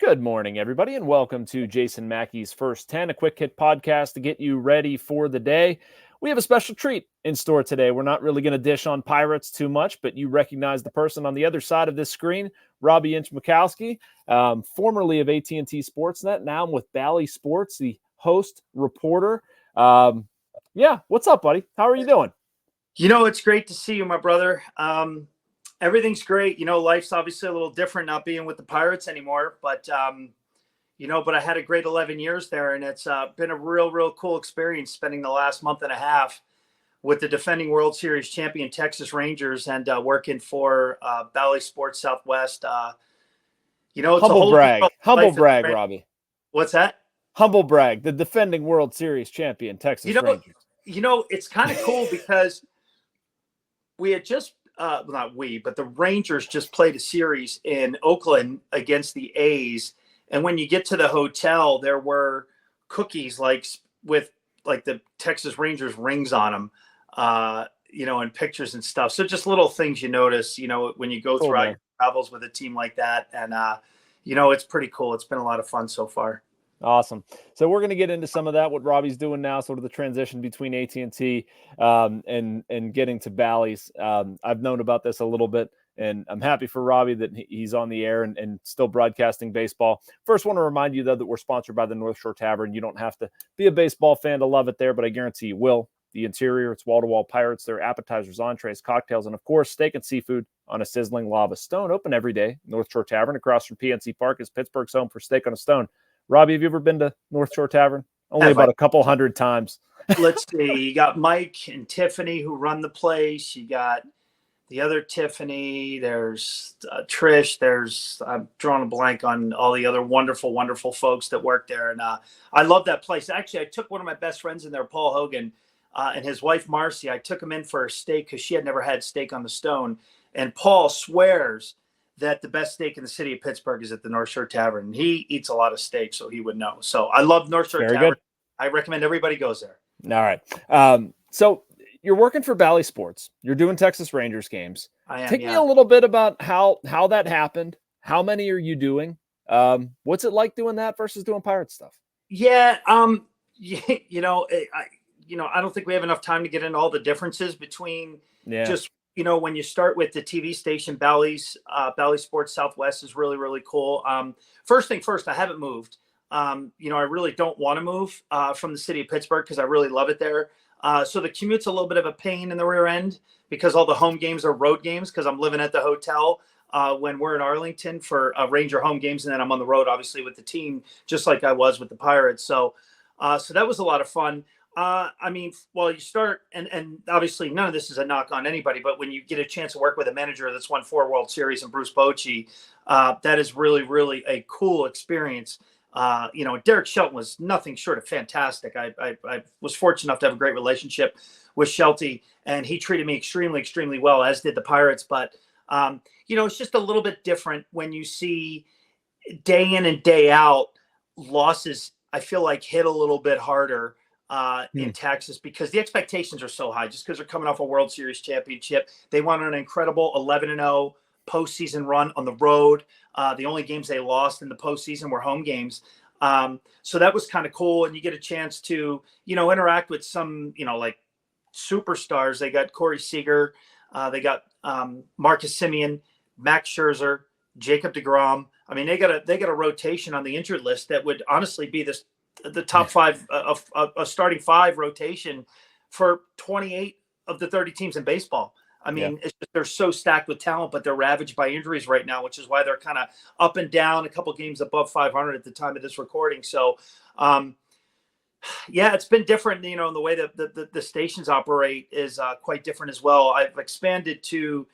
Good morning, everybody, and welcome to Jason Mackey's First 10, a quick hit podcast to get you ready for the day. We have a special treat in store today. We're not really going to dish on Pirates too much, but you recognize the person on the other side of this screen, Robby Incmikoski, formerly of AT&T SportsNet. Now I'm with Bally Sports, the host, reporter. What's up, buddy? How are you doing? It's great to see you, my brother. Everything's great. Life's obviously a little different not being with the Pirates anymore, but I had a great 11 years there, and it's been a real cool experience spending the last month and a half with the defending World Series champion Texas Rangers and working for Bally Sports Southwest. It's Humble brag, Robby. What's that? Humble brag, the defending World Series champion Texas Rangers. It's kind of cool because we had just but the Rangers just played a series in Oakland against the A's. And when you get to the hotel, there were cookies with the Texas Rangers rings on them, and pictures and stuff. So just little things you notice, when you go throughout your travels with a team like that. And, it's pretty cool. It's been a lot of fun so far. Awesome. So we're going to get into some of that, what Robby's doing now, sort of the transition between AT&T and getting to Bally's. I've known about this a little bit, and I'm happy for Robby that he's on the air and still broadcasting baseball. First, want to remind you, though, that we're sponsored by the NorthShore Tavern. You don't have to be a baseball fan to love it there, but I guarantee you will. The interior, it's wall-to-wall Pirates. There are appetizers, entrees, cocktails, and, of course, steak and seafood on a sizzling lava stone. Open every day. NorthShore Tavern across from PNC Park is Pittsburgh's home for steak on a stone. Robby, have you ever been to NorthShore Tavern? Only about a couple hundred times. Let's see. You got Mike and Tiffany who run the place. You got the other Tiffany. There's Trish. I'm drawing a blank on all the other wonderful folks that work there. And I love that place. Actually, I took one of my best friends in there, Paul Hogan, and his wife, Marcy. I took him in for a steak because she had never had steak on the stone. And Paul swears that the best steak in the city of Pittsburgh is at the NorthShore Tavern. He eats a lot of steak, so he would know. So I love NorthShore Tavern. Good. I recommend everybody goes there. All right. So you're working for Bally Sports. You're doing Texas Rangers games. I am. Take me a little bit about how that happened. How many are you doing? What's it like doing that versus doing Pirate stuff? Yeah. I don't think we have enough time to get into all the differences between just when you start with the TV station, Bally Sports Southwest is really cool. First thing first, I haven't moved. I really don't want to move from the city of Pittsburgh because I really love it there. So the commute's a little bit of a pain in the rear end because all the home games are road games because I'm living at the hotel when we're in Arlington for Ranger home games. And then I'm on the road, obviously, with the team, just like I was with the Pirates. So that was a lot of fun. You start, and obviously none of this is a knock on anybody, but when you get a chance to work with a manager that's won 4 World Series and Bruce Bochy, that is really a cool experience. Derek Shelton was nothing short of fantastic. I was fortunate enough to have a great relationship with Shelty, and he treated me extremely well, as did the Pirates. But, it's just a little bit different when you see day in and day out losses, I feel like, hit a little bit harder in Texas because the expectations are so high just because they're coming off a World Series championship. They won an incredible 11-0 postseason run on the road. The only games they lost in the postseason were home games. So that was kind of cool. And you get a chance to, interact with some, like superstars. They got Corey Seager. They got Marcus Semien, Max Scherzer, Jacob deGrom. I mean, they got a rotation on the injured list that would honestly be the top 5 of a starting 5 rotation for 28 of the 30 teams in baseball. I mean, they're so stacked with talent, but they're ravaged by injuries right now, which is why they're kind of up and down, a couple games above 500 at the time of this recording. So, it's been different, in the way that the stations operate is quite different as well. I've expanded to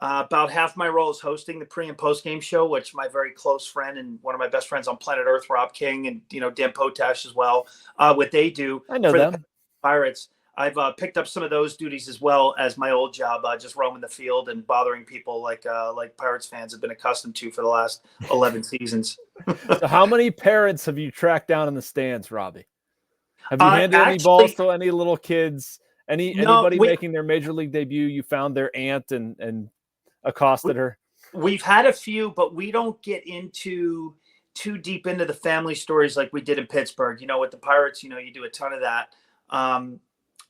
about half my role is hosting the pre and post game show, which my very close friend and one of my best friends on planet Earth, Rob King, and Dan Potash as well. What they do, I know them. The Pirates. I've picked up some of those duties as well as my old job, just roaming the field and bothering people like Pirates fans have been accustomed to for the last 11 seasons. So how many parents have you tracked down in the stands, Robby? Have you handed any balls to any little kids? Anybody making their major league debut? You found their aunt and accosted her? We've had a few, but we don't get into too deep into the family stories like we did in Pittsburgh. With the Pirates, you do a ton of that.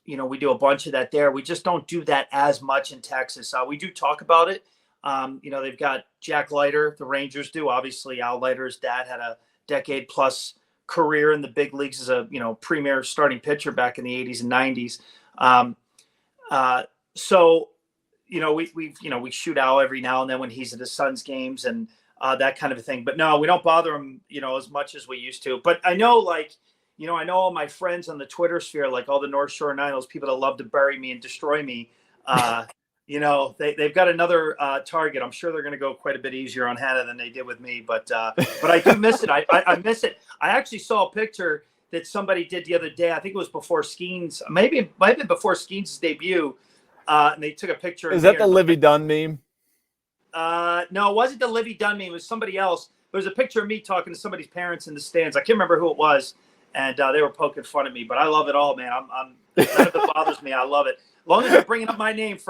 We do a bunch of that there. We just don't do that as much in Texas. We do talk about it. They've got Jack Leiter, the Rangers do. Obviously, Al Leiter's dad had a decade plus career in the big leagues as a premier starting pitcher back in the 80s and 90s. So we shoot Al every now and then when he's at his son's games and that kind of a thing. But no, we don't bother him, as much as we used to. But I know, I know all my friends on the Twitter sphere, like all the North Shore Nine, those people that love to bury me and destroy me. They've got another target. I'm sure they're going to go quite a bit easier on Hannah than they did with me. But I do miss it. I miss it. I actually saw a picture that somebody did the other day. I think it was before Skeens. Maybe it might have been before Skeens' debut. And they took a picture. Is that the Livy Dunn meme? No, it wasn't the Livy Dunn meme. It was somebody else. There was a picture of me talking to somebody's parents in the stands. I can't remember who it was. And they were poking fun at me. But I love it all, man. None of it bothers me. I love it. As long as they're bringing up my name as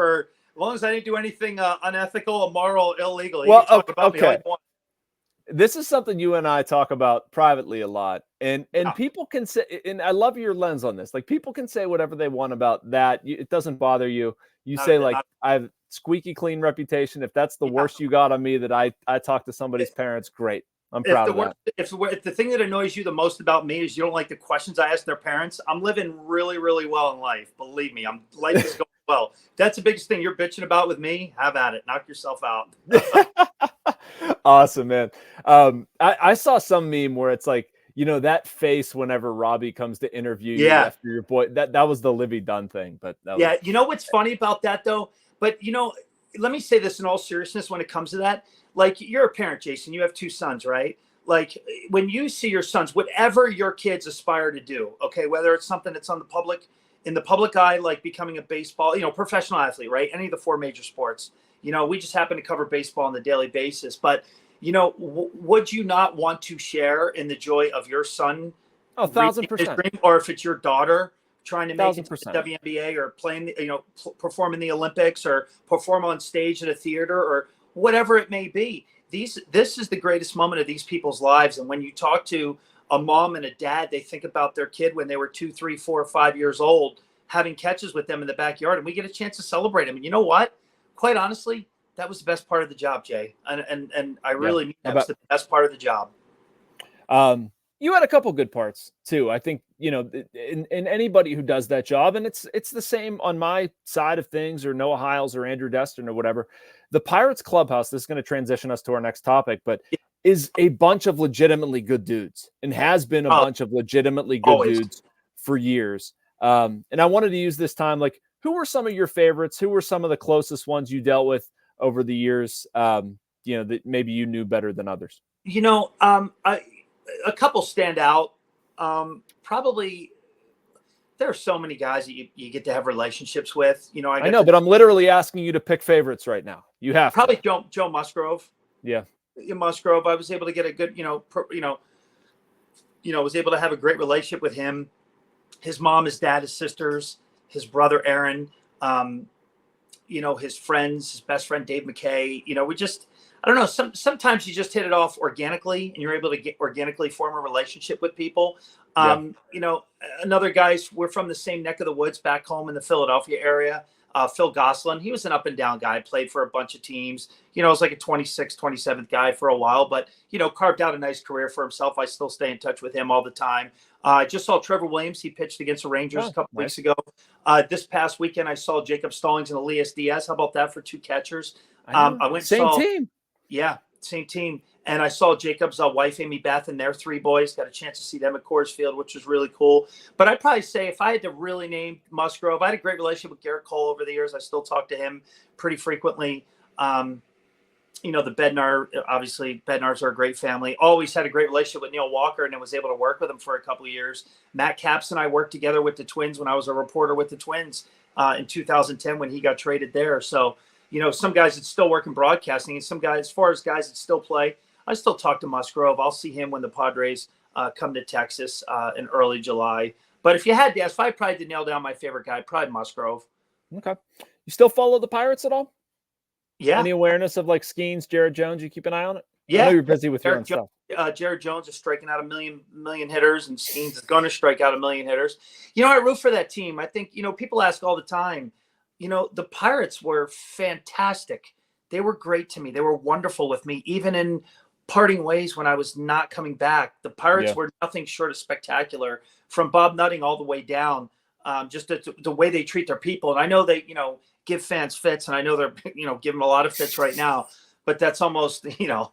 long as I didn't do anything unethical, immoral, illegal. Well, okay. This is something you and I talk about privately a lot. And people can say, and I love your lens on this. Like, people can say whatever they want about that. It doesn't bother you. You say, I have squeaky clean reputation. If that's the worst you got on me, that I talk to somebody's parents, great. I'm proud of that. If the thing that annoys you the most about me is you don't like the questions I ask their parents, I'm living really, really well in life. Believe me, life is going well. That's the biggest thing you're bitching about with me. Have at it. Knock yourself out. Awesome, man. I saw some meme where it's like, that face whenever Robby comes to interview you after your boy, that was the Livy Dunn thing. But what's funny about that though? But let me say this in all seriousness when it comes to that. Like, you're a parent, Jason. You have 2 sons, right? Like, when you see your sons, whatever your kids aspire to do, okay, whether it's something that's in the public eye, like becoming a baseball, professional athlete, right? Any of the 4 major sports. We just happen to cover baseball on a daily basis. But, would you not want to share in the joy of your son? 1,000%. Or if it's your daughter trying to make it to the 1,000%. WNBA or playing, perform in the Olympics or perform on stage at a theater or whatever it may be. This is the greatest moment of these people's lives. And when you talk to a mom and a dad, they think about their kid when they were 2, 3, 4, 5 years old, having catches with them in the backyard. And we get a chance to celebrate them. And you know what? Quite honestly, that was the best part of the job, Jay. And I really mean that was the best part of the job. You had a couple good parts too. I think, in anybody who does that job, and it's the same on my side of things, or Noah Hiles or Andrew Destin or whatever. The Pirates clubhouse, this is going to transition us to our next topic, but is a bunch of legitimately good dudes and has been a bunch of legitimately good dudes for years. And I wanted to use this time, like, who were some of your favorites? Who were some of the closest ones you dealt with over the years? That maybe you knew better than others. A couple stand out. Probably there are so many guys that you get to have relationships with. I know, but I'm literally asking you to pick favorites right now. You have probably Joe Musgrove. Yeah. Musgrove. I was able to get a good, was able to have a great relationship with him. His mom, his dad, his sisters, his brother, Aaron, his friends, his best friend, Dave McKay. I don't know. Sometimes you just hit it off organically, and you're able to organically form a relationship with people. Another guys, we're from the same neck of the woods back home in the Philadelphia area. Phil Gosselin, he was an up and down guy, played for a bunch of teams. Was like a 26th, 27th guy for a while, but, carved out a nice career for himself. I still stay in touch with him all the time. I just saw Trevor Williams. He pitched against the Rangers a couple weeks ago. This past weekend, I saw Jacob Stallings and Elias Diaz. How about that for 2 catchers? I went same team. Yeah, same team. And I saw Jacob's wife, Amy Beth, and their 3 boys. Got a chance to see them at Coors Field, which was really cool. But I'd probably say if I had to really name Musgrove, I had a great relationship with Gerrit Cole over the years. I still talk to him pretty frequently. The Bednar, obviously, Bednars are a great family. Always had a great relationship with Neil Walker, and I was able to work with him for a couple of years. Matt Capps and I worked together with the Twins when I was a reporter with the Twins in 2010 when he got traded there. So, some guys that still work in broadcasting, and some guys, as far as guys that still play, I still talk to Musgrove. I'll see him when the Padres come to Texas in early July. But if you had to ask, if I probably to nail down my favorite guy, probably Musgrove. Okay. You still follow the Pirates at all? Yeah. Any awareness of like Skeens, Jared Jones? You keep an eye on it? I know you're busy with your own stuff. Jared Jones is striking out a million hitters, and Skeens is going to strike out a million hitters. I root for that team. I think, people ask all the time, the Pirates were fantastic. They were great to me. They were wonderful with me, even in parting ways when I was not coming back. The Pirates were nothing short of spectacular, from Bob Nutting all the way down. Just the way they treat their people. And I know they, give fans fits, and I know they're, giving them a lot of fits right now. But that's almost,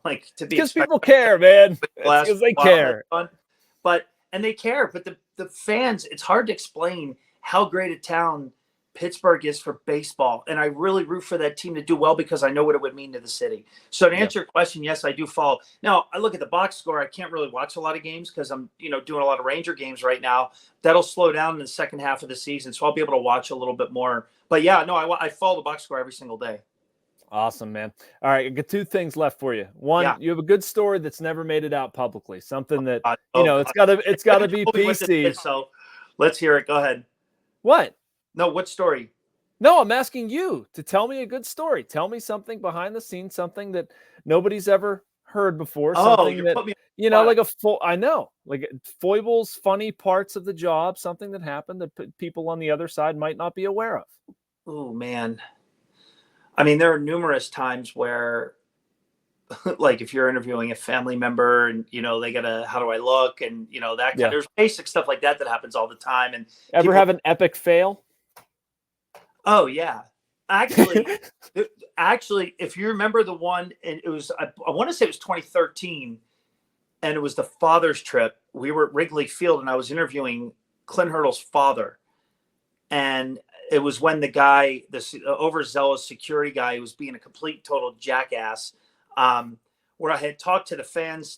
like to be because people care, man. Because they care. And they care. But the fans, it's hard to explain how great a town Pittsburgh is for baseball. And I really root for that team to do well because I know what it would mean to the city. So to answer your question, yes, I do follow. Now, I look at the box score. I can't really watch a lot of games because I'm, doing a lot of Ranger games right now. That'll slow down in the second half of the season. So I'll be able to watch a little bit more. But yeah, no, I follow the box score every single day. Awesome, man. All right, I got two things left for you. One, you have a good story that's never made it out publicly. Something that it's gotta be PC. So let's hear it. Go ahead. What? No, what story? No, I'm asking you to tell me a good story. Tell me something behind the scenes, something that nobody's ever heard before. Something that I know, like foibles, funny parts of the job, something that happened that people on the other side might not be aware of. Oh man. I mean, there are numerous times where, like, if you're interviewing a family member and, they gotta, how do I look? And, there's basic stuff like that happens all the time. And ever have an epic fail? Oh yeah. Actually, if you remember the one, and it was, I want to say it was 2013, and it was the father's trip. We were at Wrigley Field and I was interviewing Clint Hurdle's father. And it was when the guy, this overzealous security guy, who was being a complete total jackass, where I had talked to the fans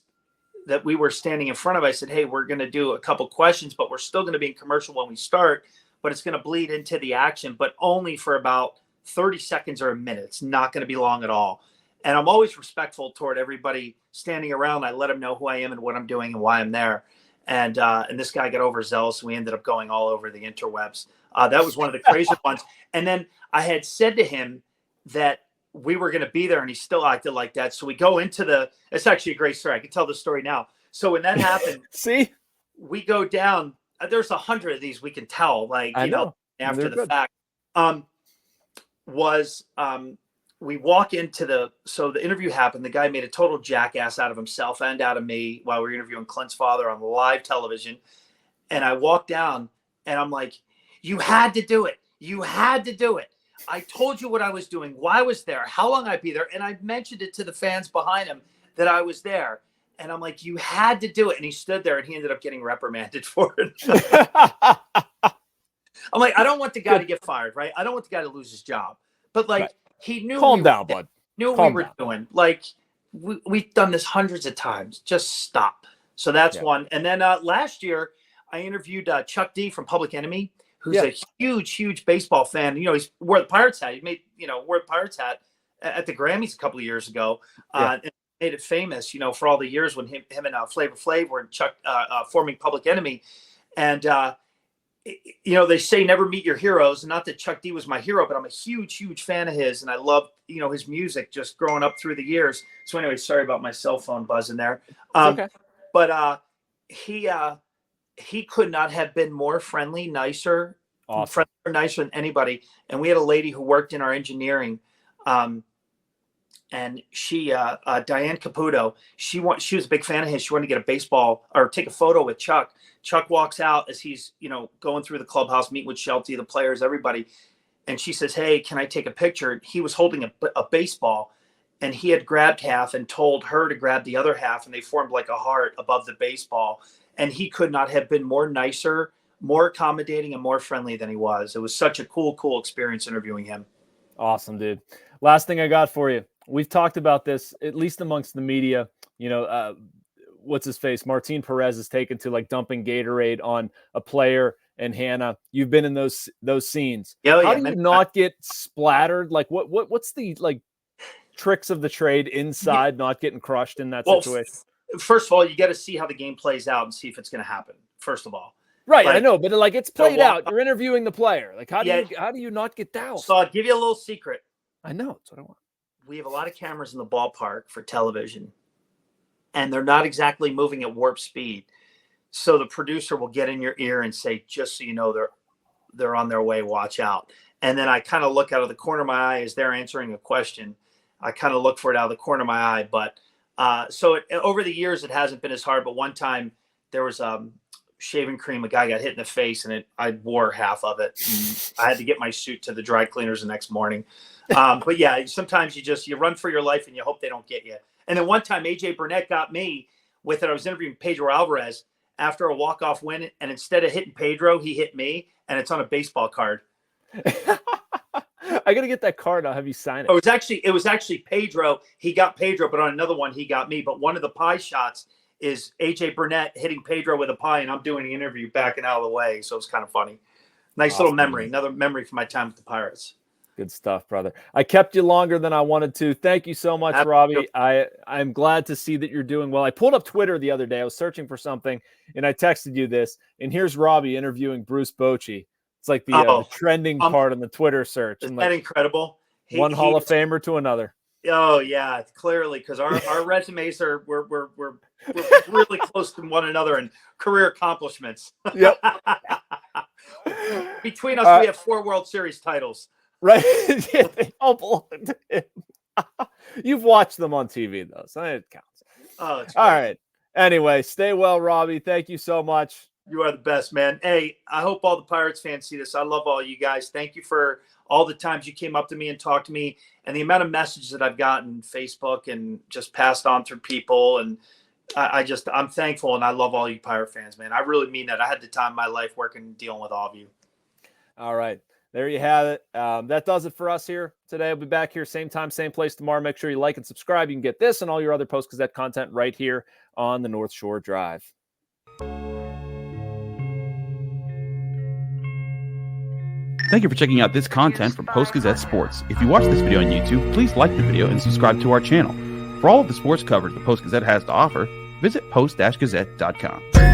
that we were standing in front of. I said, hey, we're going to do a couple questions, but we're still going to be in commercial when we start, but it's going to bleed into the action, but only for about 30 seconds or a minute. It's not going to be long at all. And I'm always respectful toward everybody standing around. I let them know who I am and what I'm doing and why I'm there. And this guy got overzealous, and we ended up going all over the interwebs. That was one of the crazy ones. And then I had said to him that we were going to be there, and he still acted like that. So we go into it's actually a great story. I can tell the story now. So when that happened, see, we go down. There's 100 of these we can tell, like, after the fact. We walk into so the interview happened. The guy made a total jackass out of himself and out of me while we were interviewing Clint's father on live television. And I walk down and I'm like, you had to do it. You had to do it. I told you what I was doing, why I was there, how long I'd be there. And I mentioned it to the fans behind him that I was there. And I'm like, you had to do it. And he stood there and he ended up getting reprimanded for it. I'm like, I don't want the guy to get fired, right? I don't want the guy to lose his job. But like, he knew Calm down, bud. Knew what we were doing. Like, we've done this hundreds of times. Just stop. So that's one. And then last year, I interviewed Chuck D from Public Enemy, who's a huge baseball fan. He's wore the Pirates hat. He wore the Pirates hat at the Grammys a couple of years ago. And made it famous, for all the years when him and Flavor Flav were in Chuck forming Public Enemy. And they say never meet your heroes. And not that Chuck D was my hero, but I'm a huge fan of his. And I love, his music just growing up through the years. So anyway, sorry about my cell phone buzzing there. Okay. But he could not have been more friendly, nicer, nicer than anybody. And we had a lady who worked in our engineering, and she, Diane Caputo, she was a big fan of his. She wanted to get a baseball or take a photo with Chuck. Chuck walks out as he's, going through the clubhouse, meeting with Shelty, the players, everybody. And she says, hey, can I take a picture? He was holding a baseball, and he had grabbed half and told her to grab the other half. And they formed like a heart above the baseball. And he could not have been more nicer, more accommodating, and more friendly than he was. It was such a cool experience interviewing him. Awesome, dude. Last thing I got for you. We've talked about this, at least amongst the media, what's his face? Martin Perez is taken to like dumping Gatorade on a player and Hannah. You've been in those scenes. How do you not get splattered? Like what's the like tricks of the trade inside not getting crushed in that situation? First of all, you got to see how the game plays out and see if it's going to happen. First of all. Right. I know, but like it's played out. You're interviewing the player. Like how do you not get doused? So I'll give you a little secret. I know. That's what I want. We have a lot of cameras in the ballpark for television. and they're not exactly moving at warp speed. So the producer will get in your ear and say, just so you know, they're on their way, watch out. And then I kind of look out of the corner of my eye as they're answering a question. I kind of look for it out of the corner of my eye. But over the years, it hasn't been as hard. But one time there was shaving cream. A guy got hit in the face, and I wore half of it. And I had to get my suit to the dry cleaners the next morning. But yeah, sometimes you run for your life and you hope they don't get you. And then one time AJ Burnett got me with it. I was interviewing Pedro Alvarez after a walk-off win, and instead of hitting Pedro, he hit me, and it's on a baseball card. I got to get that card. I'll have you sign it. Oh, it was actually Pedro. He got Pedro, but on another one, he got me. But one of the pie shots is AJ Burnett hitting Pedro with a pie, and I'm doing the interview backing out of the way. So it's kind of funny. Nice little memory. Another memory from my time with the Pirates. Good stuff, brother. I kept you longer than I wanted to. Thank you so much, Robby. I'm glad to see that you're doing well. I pulled up Twitter the other day. I was searching for something, and I texted you this. And here's Robby interviewing Bruce Bochy. It's like the trending part on the Twitter search. Isn't that incredible? One Hall of Famer to another. Oh yeah, clearly, because our resumes we're really close to one another in career accomplishments. Yep. Between us, we have 4 World Series titles. Right? Yeah, they all belong to him. You've watched them on TV though, so it counts. Oh, it's all right. Anyway, stay well, Robby. Thank you so much. You are the best, man. Hey, I hope all the Pirates fans see this. I love all you guys. Thank you for all the times you came up to me and talked to me, and the amount of messages that I've gotten Facebook and just passed on through people. And I'm thankful, and I love all you Pirate fans, man. I really mean that. I had the time of my life working and dealing with all of you. All right. There you have it. That does it for us here today. I'll be back here same time, same place tomorrow. Make sure you like and subscribe. You can get this and all your other Post-Gazette content right here on the North Shore Drive. Thank you for checking out this content from Post-Gazette Sports. If you watch this video on YouTube, please like the video and subscribe to our channel. For all of the sports coverage the Post-Gazette has to offer, visit post-gazette.com.